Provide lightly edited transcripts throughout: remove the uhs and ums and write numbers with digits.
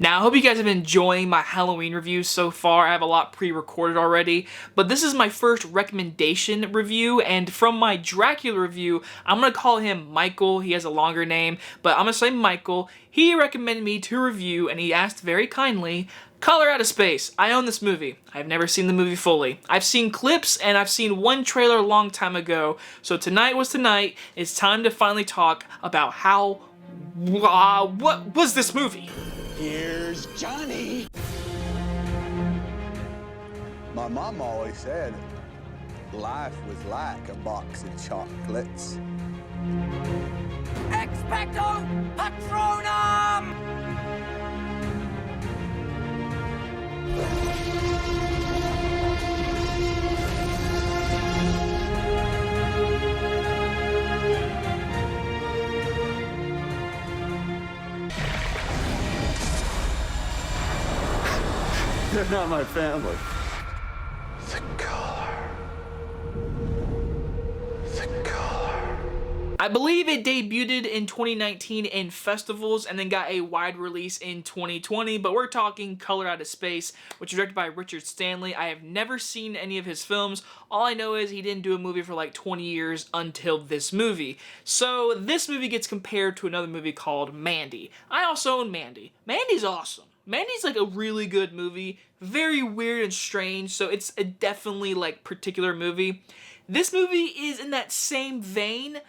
Now, I hope you guys have been enjoying my Halloween reviews so far. I have a lot pre-recorded already, but this is my first recommendation review, and from my Dracula review, I'm going to call him Michael. He has a longer name, but I'm going to say Michael. He recommended me to review, and he asked very kindly, Color Out of Space. I own this movie. I've never seen the movie fully. I've seen clips, and I've seen one trailer a long time ago, so tonight was tonight. It's time to finally talk about what was this movie? Here's Johnny. My mom always said life was like a box of chocolates. Expecto Patronum! They're not my family. The color. The color. I believe it debuted in 2019 in festivals and then got a wide release in 2020, but we're talking Color Out of Space, which is directed by Richard Stanley. I have never seen any of his films. All I know is he didn't do a movie for like 20 years until this movie. So this movie gets compared to another movie called Mandy. I also own Mandy. Mandy's awesome. Mandy's like a really good movie, very weird and strange, so it's a definitely like particular movie. This movie is in that same vein,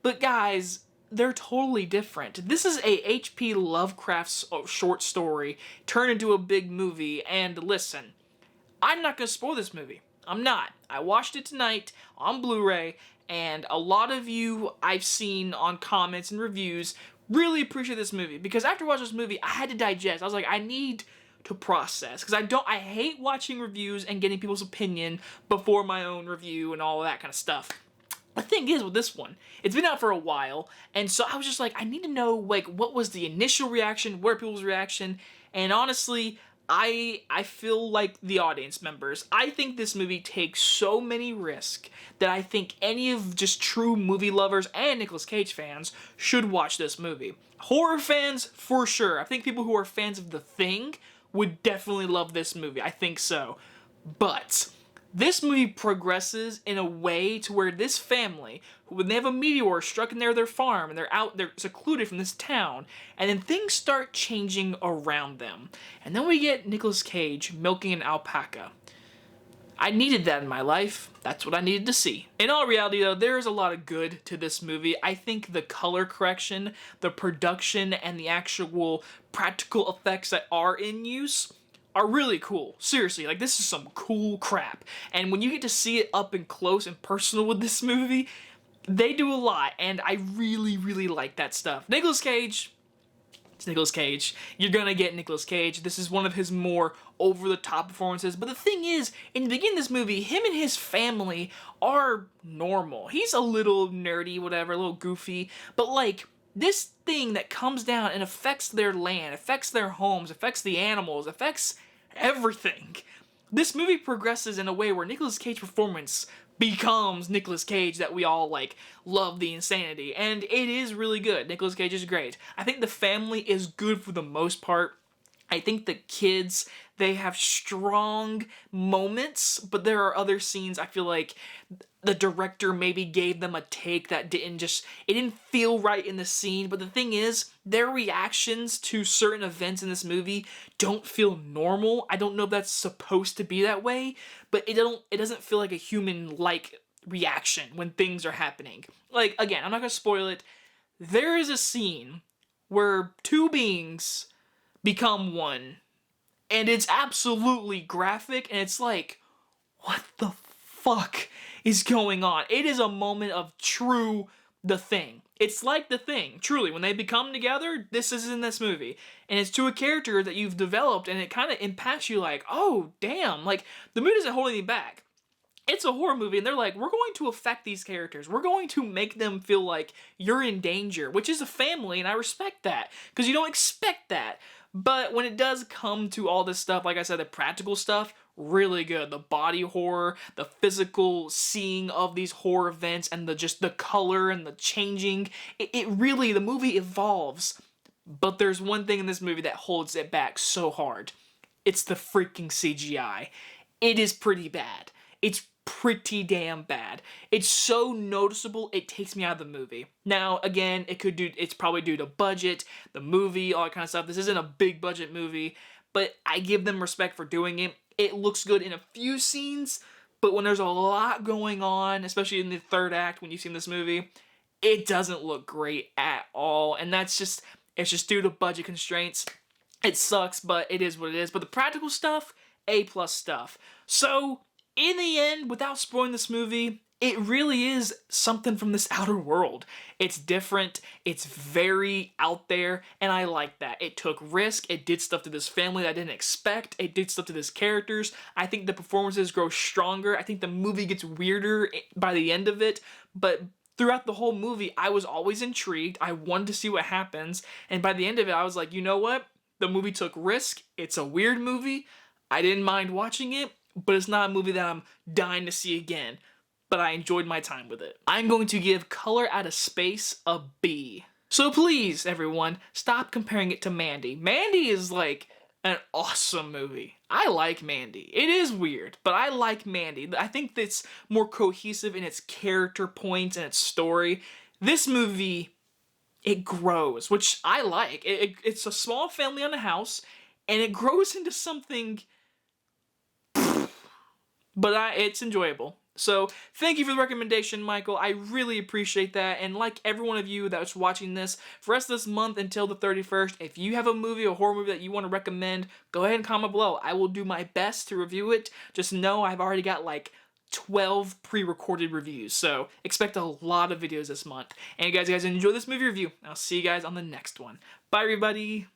but guys, they're totally different. This is a H.P. Lovecraft short story turned into a big movie, and listen, I'm not gonna spoil this movie. I'm not. I watched it tonight on Blu-ray, and a lot of you I've seen on comments and reviews really appreciate this movie, because after watching this movie, I had to digest. I was like, I need to process, because I hate watching reviews and getting people's opinion before my own review and all of that kind of stuff. The thing is with this one, it's been out for a while, and so I was just like, I need to know, like, what was the initial reaction, what are people's reaction, and honestly, I feel like the audience members. I think this movie takes so many risks that I think any of just true movie lovers and Nicolas Cage fans should watch this movie. Horror fans, for sure. I think people who are fans of The Thing would definitely love this movie. I think so. But this movie progresses in a way to where this family, when they have a meteor struck in their farm, and they're secluded from this town, and then things start changing around them. And then we get Nicolas Cage milking an alpaca. I needed that in my life. That's what I needed to see. In all reality, though, there is a lot of good to this movie. I think the color correction, the production, and the actual practical effects that are in use are really cool. Seriously, like, this is some cool crap. And when you get to see it up and close and personal with this movie, they do a lot, and I really, really like that stuff. Nicolas Cage, it's Nicolas Cage. You're gonna get Nicolas Cage. This is one of his more over-the-top performances. But the thing is, in the beginning of this movie, him and his family are normal. He's a little nerdy, whatever, a little goofy, but like, this thing that comes down and affects their land, affects their homes, affects the animals, affects everything. This movie progresses in a way where Nicolas Cage's performance becomes Nicolas Cage that we all like love the insanity, and it is really good. Nicolas Cage is great. I think the family is good for the most part. I think the kids, they have strong moments, but there are other scenes I feel like the director maybe gave them a take that it didn't feel right in the scene. But the thing is, their reactions to certain events in this movie don't feel normal. I don't know if that's supposed to be that way, but it doesn't feel like a human-like reaction when things are happening. Like, again, I'm not gonna spoil it. There is a scene where two beings become one, and it's absolutely graphic, and it's like, what the fuck is going on? It is a moment of true The Thing. It's like The Thing, truly. When they become together, this is in this movie. And it's to a character that you've developed, and it kind of impacts you like, oh, damn. Like, the movie doesn't hold anything back. It's a horror movie, and they're like, we're going to affect these characters. We're going to make them feel like you're in danger, which is a family, and I respect that, because you don't expect that. But when it does come to all this stuff, like I said, the practical stuff, really good. The body horror, the physical seeing of these horror events, and the color and the changing. It really, the movie evolves But there's one thing in this movie that holds it back so hard. It's the freaking CGI. It is pretty bad. It's pretty damn bad. It's so noticeable, it takes me out of the movie. Now, again, it's probably due to budget, the movie, all that kind of stuff. This isn't a big budget movie, but I give them respect for doing it. It looks good in a few scenes, but when there's a lot going on, especially in the third act when you've seen this movie, it doesn't look great at all. And it's just due to budget constraints. It sucks, but it is what it is. But the practical stuff, A+ stuff. So, in the end, without spoiling this movie, it really is something from this outer world. It's different, it's very out there, and I like that. It took risk, it did stuff to this family that I didn't expect, it did stuff to these characters. I think the performances grow stronger, I think the movie gets weirder by the end of it, but throughout the whole movie, I was always intrigued, I wanted to see what happens, and by the end of it, I was like, you know what? The movie took risk, it's a weird movie, I didn't mind watching it, but it's not a movie that I'm dying to see again. But I enjoyed my time with it. I'm going to give Color Out of Space a B. So please, everyone, stop comparing it to Mandy. Mandy is like an awesome movie. I like Mandy. It is weird, but I like Mandy. I think it's more cohesive in its character points and its story. This movie, it grows, which I like. It's a small family on a house, and it grows into something, but it's enjoyable. So, thank you for the recommendation, Michael. I really appreciate that. And like every one of you that's watching this, for the rest of this month until the 31st, if you have a movie, a horror movie that you want to recommend, go ahead and comment below. I will do my best to review it. Just know I've already got like 12 pre-recorded reviews. So, expect a lot of videos this month. And you guys enjoy this movie review. I'll see you guys on the next one. Bye, everybody.